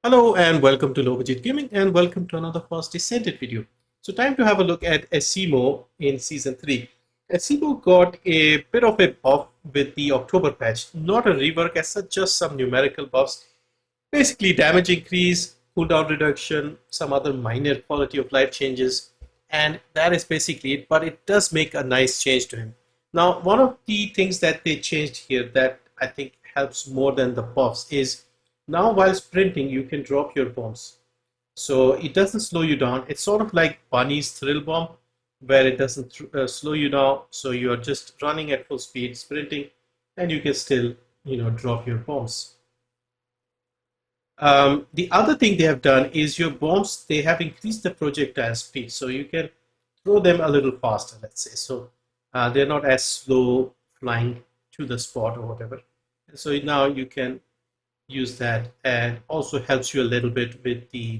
Hello and welcome to Low Budget Gaming and welcome to another fast Descendant video. So time to have a look at Esiemo in Season 3. Esiemo got a bit of a buff with the October patch, not a rework as such, just some numerical buffs. Basically damage increase, cooldown reduction, some other minor quality of life changes, and that is basically it, but it does make a nice change to him. Now one of the things that they changed here that I think helps more than the buffs is now while sprinting you can drop your bombs. So it doesn't slow you down. It's sort of like Bunny's thrill bomb where it doesn't slow you down. So you are just running at full speed, sprinting, and you can still, drop your bombs. The other thing they have done is your bombs, they have increased the projectile speed. So you can throw them a little faster, let's say. So they're not as slow flying to the spot or whatever. And so now you can use that, and also helps you a little bit with the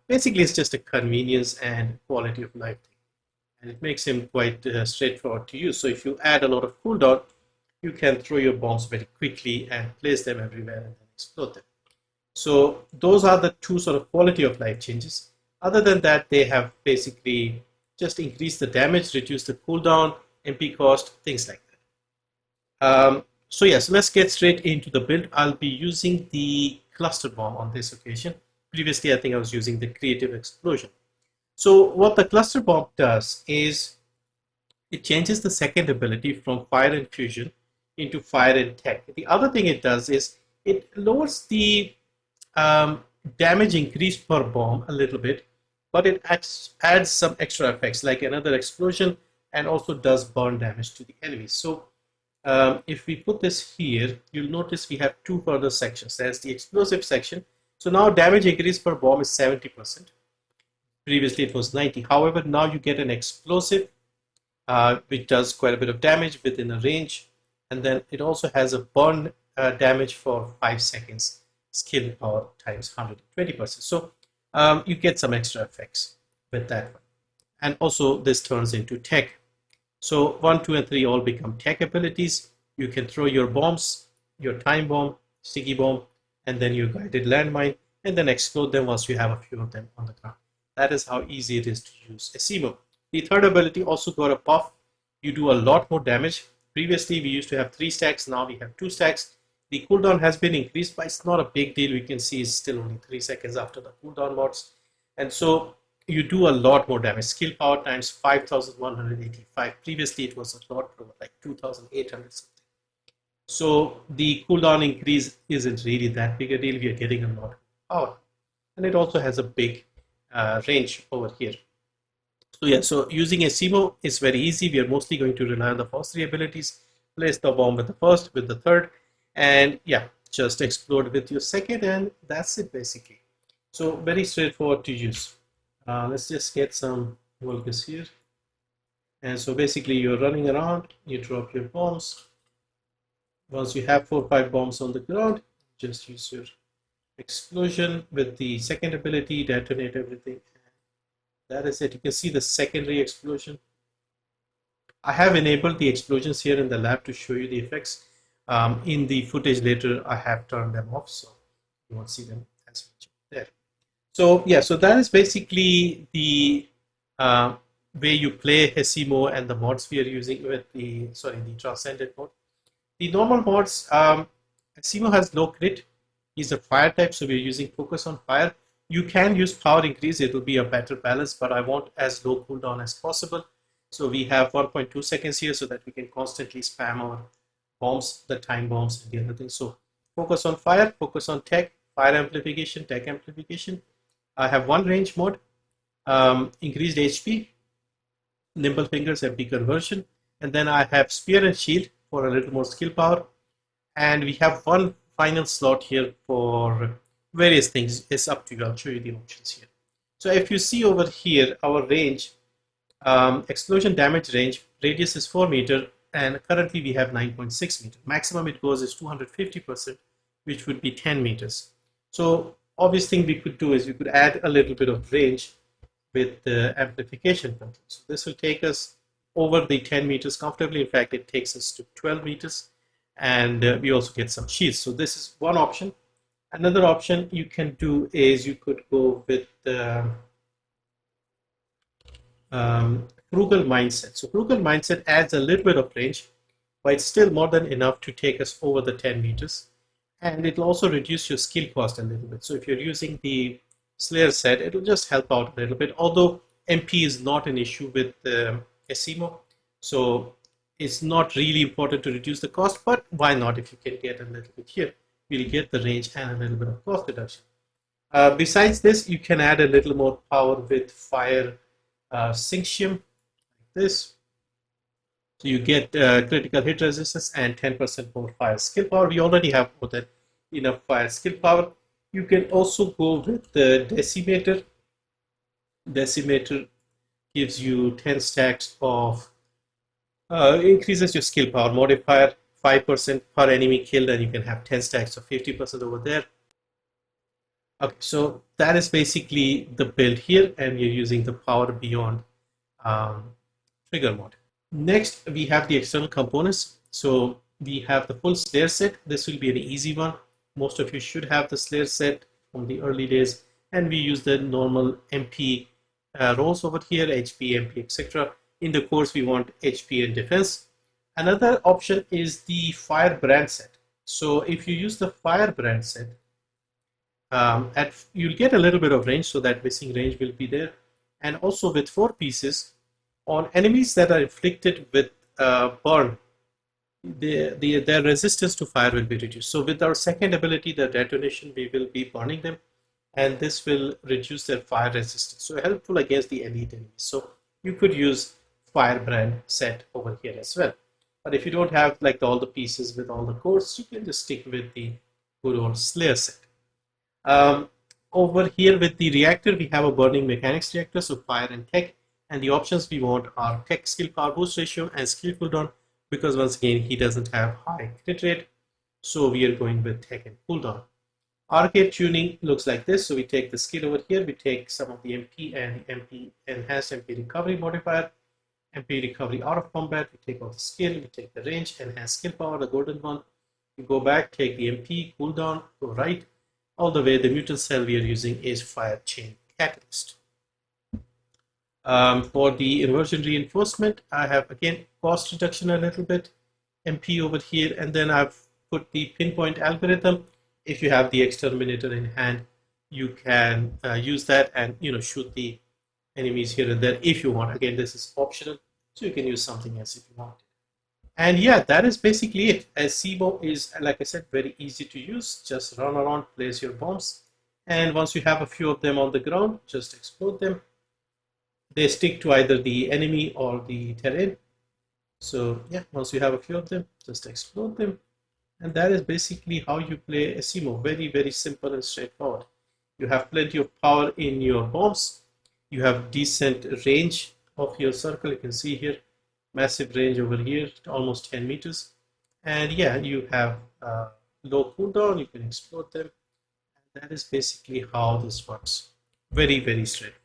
basically it's just a convenience and quality of life thing, and it makes him quite straightforward to use. So if you add a lot of cooldown, you can throw your bombs very quickly and place them everywhere and then explode them. So those are the two sort of quality of life changes. Other than that, they have basically just increased the damage, reduced the cooldown, MP cost, things like that. So yes, let's get straight into the build. I'll be using the cluster bomb on this occasion. Previously, I think I was using the creative explosion. So what the cluster bomb does is it changes the second ability from fire and fusion into fire and tech. The other thing it does is it lowers the damage increase per bomb a little bit, but it adds some extra effects like another explosion and also does burn damage to the enemies. So if we put this here, you'll notice we have two further sections. There's the explosive section. So now damage increase per bomb is 70%. Previously it was 90. However, now you get an explosive, which does quite a bit of damage within a range. And then it also has a burn damage for 5 seconds, skill power times 120%. So you get some extra effects with that one. And also this turns into tech. So 1, 2, and 3 all become tech abilities. You can throw your bombs, your time bomb, sticky bomb, and then your guided landmine, and then explode them once you have a few of them on the ground. That is how easy it is to use Esiemo. The third ability also got a buff. You do a lot more damage. Previously we used to have 3 stacks, now we have 2 stacks. The cooldown has been increased, but it's not a big deal. We can see it's still only 3 seconds after the cooldown mods. And so you do a lot more damage. Skill power times 5,185. Previously it was a lot lower, like 2,800 something. So the cooldown increase isn't really that big a deal. We are getting a lot of power, and it also has a big range over here. So yeah, so using Esiemo is very easy. We are mostly going to rely on the first 3 abilities. Place the bomb with the first, with the third, and yeah, just explode with your second, and that's it basically. So very straightforward to use. Let's just get some Vulgus here. And so basically you're running around, you drop your bombs. Once you have 4 or 5 bombs on the ground, just use your explosion with the second ability, detonate everything. That is it. You can see the secondary explosion. I have enabled the explosions here in the lab to show you the effects. In the footage later, I have turned them off, so you won't see them as much there. So yeah, so that is basically the way you play Esiemo and the mods we are using with the Transcendent mod. The normal mods, Esiemo has low crit. He's a fire type, so we're using focus on fire. You can use power increase, it will be a better balance, but I want as low cooldown as possible. So we have 1.2 seconds here so that we can constantly spam our bombs, the time bombs and the other things. So focus on fire, focus on tech, fire amplification, tech amplification. I have one range mode, increased HP, nimble fingers, MP conversion, and then I have spear and shield for a little more skill power, and we have one final slot here for various things. It's up to you. I'll show you the options here. So if you see over here, our range, explosion damage range, radius is 4 meter, and currently we have 9.6 meter. Maximum it goes is 250%, which would be 10 meters. So obvious thing we could do is we could add a little bit of range with the amplification control. So this will take us over the 10 meters comfortably. In fact, it takes us to 12 meters, and we also get some shields. So this is one option. Another option you can do is you could go with the frugal mindset. So frugal mindset adds a little bit of range, but it's still more than enough to take us over the 10 meters. And it'll also reduce your skill cost a little bit. So if you're using the Slayer set, it'll just help out a little bit. Although MP is not an issue with Esiemo, so it's not really important to reduce the cost, but why not? If you can get a little bit here, you'll get the range and a little bit of cost reduction. Besides this, you can add a little more power with fire Synxium, like this. So you get critical hit resistance and 10% more fire skill power. We already have more than enough fire skill power. You can also go with the Decimator. Decimator gives you 10 stacks of, increases your skill power modifier 5% per enemy killed, and you can have 10 stacks of 50% over there. Okay, so that is basically the build here, and you're using the power beyond trigger mod. Next, we have the external components. So we have the full Slayer set. This will be an easy one. Most of you should have the Slayer set from the early days, and we use the normal MP roles over here, HP, MP, etc. In the course, we want HP and defense. Another option is the Firebrand set. So if you use the Firebrand set, you'll get a little bit of range, so that missing range will be there. And also with 4 pieces, on enemies that are inflicted with burn, their resistance to fire will be reduced. So with our second ability, the detonation, we will be burning them, and this will reduce their fire resistance. So helpful against the elite enemies. So you could use Firebrand set over here as well. But if you don't have like all the pieces with all the cores, you can just stick with the good old Slayer set. Over here with the reactor, we have a burning mechanics reactor, so fire and tech, and the options we want are tech skill power boost ratio and skill cooldown, because once again he doesn't have high crit rate, so we are going with tech and cooldown. Arche Tuning looks like this. So we take the skill over here, we take some of the MP and the MP enhanced MP recovery modifier, MP recovery out of combat, we take out the skill, we take the range, enhanced skill power, the golden one, we go back, take the MP, cooldown, go right, all the way. The Mutant Cell we are using is Fire Chain Catalyst. For the Inversion Reinforcement, I have again cost reduction a little bit, MP over here, and then I've put the pinpoint algorithm. If you have the exterminator in hand, you can use that and shoot the enemies here and there if you want. Again, this is optional, so you can use something else if you want. And yeah, that is basically it. Esiemo is, like I said, very easy to use. Just run around, place your bombs, and once you have a few of them on the ground, just explode them. They stick to either the enemy or the terrain. So yeah, once you have a few of them, just explode them. And that is basically how you play Esiemo. Very, very simple and straightforward. You have plenty of power in your bombs. You have decent range of your circle. You can see here, massive range over here, almost 10 meters. And yeah, you have low cooldown. You can explode them. And that is basically how this works. Very, very straightforward.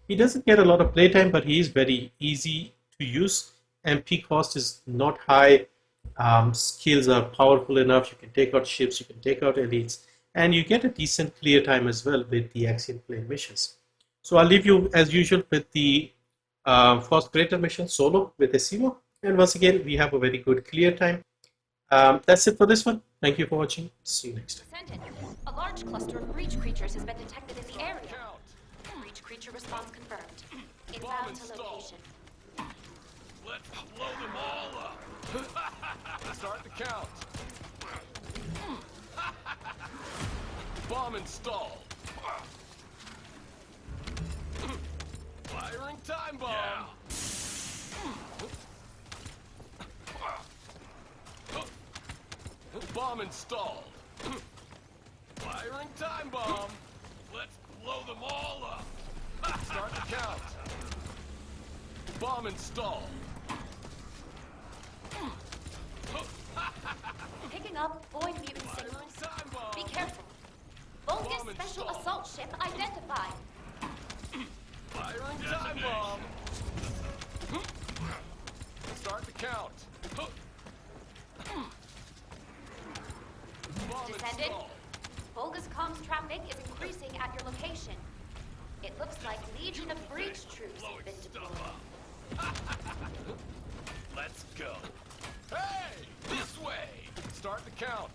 He doesn't get a lot of playtime, but he is very easy to use. MP cost is not high. Skills are powerful enough. You can take out ships, you can take out elites, and you get a decent clear time as well with the Axial Plane missions. So I'll leave you as usual with the first creator mission solo with Esiemo. And once again, we have a very good clear time. That's it for this one. Thank you for watching. See you next time. Descendant. A large cluster of breach creatures has been detected in the area. Breach creature response confirmed. Inbound to location. Let's blow them all up. Start the count. Bomb installed. Firing time bomb. Yeah. Bomb installed. Firing time bomb. Let's blow them all up. Start the count. Bomb installed. Picking up void mutant signals. Be careful. Bogus special assault ship identified. Firing time bomb. Start the count. Bomb Descendant. installed. Bogus comms traffic is increasing at your location. It looks like Legion of Breach troops have been deployed. Let's go. Hey! This way! Start the count.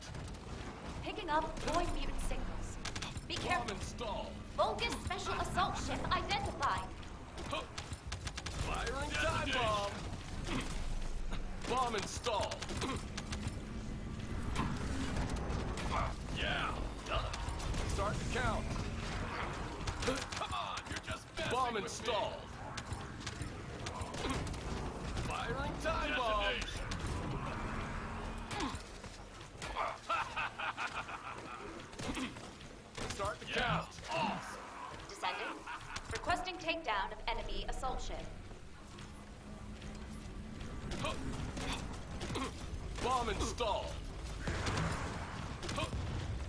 Picking up void mutant signals. Be Bomb careful. installed. Bogus special assault ship identified. Firing time bomb. Bomb installed. Yeah, done. Start the count. Come on, you're just messing Bomb with installed. Me. Firing time bomb. Start the count. Awesome. Descendant. Requesting takedown of enemy assault ship. Bomb installed.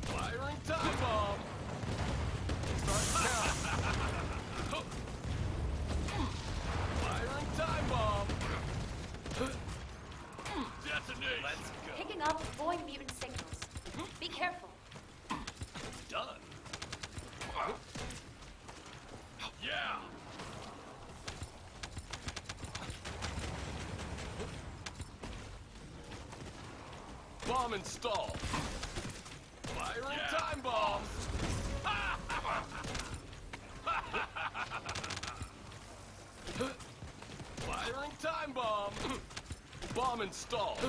Firing time bomb. Start the count. Firing time bomb. Detonate. Let's go. Picking up void mutant signals. Be careful. Done. Yeah. Bomb installed. Firing time bomb. Firing time bomb. Bomb installed.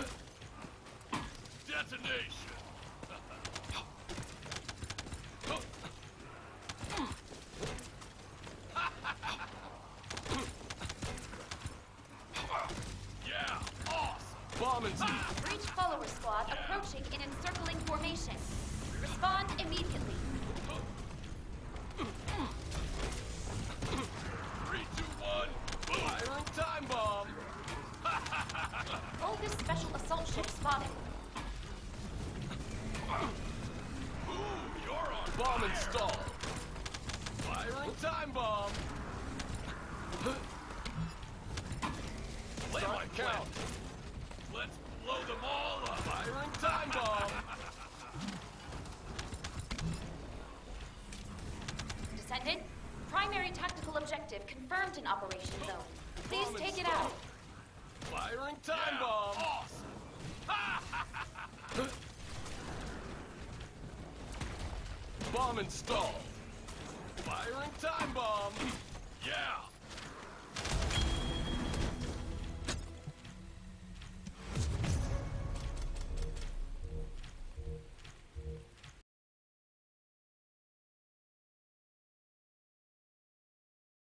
Detonation. Yeah. Awesome. Bomb installed. Breach follower squad approaching in encircling formation. Respond immediately. 3, 2, 1. Boom. Firing time bomb. Bogus special assault ship spotted. Ooh, you're on Bomb fire. installed. Firing time bomb. Play Start my the count. Let's blow them all up. Firing time bomb. Descendant. Primary tactical objective confirmed in Operation Zone. Please Bomb take it installed. out. Firing time Yeah. bomb. Awesome. Bomb installed. Firing time bomb. Yeah.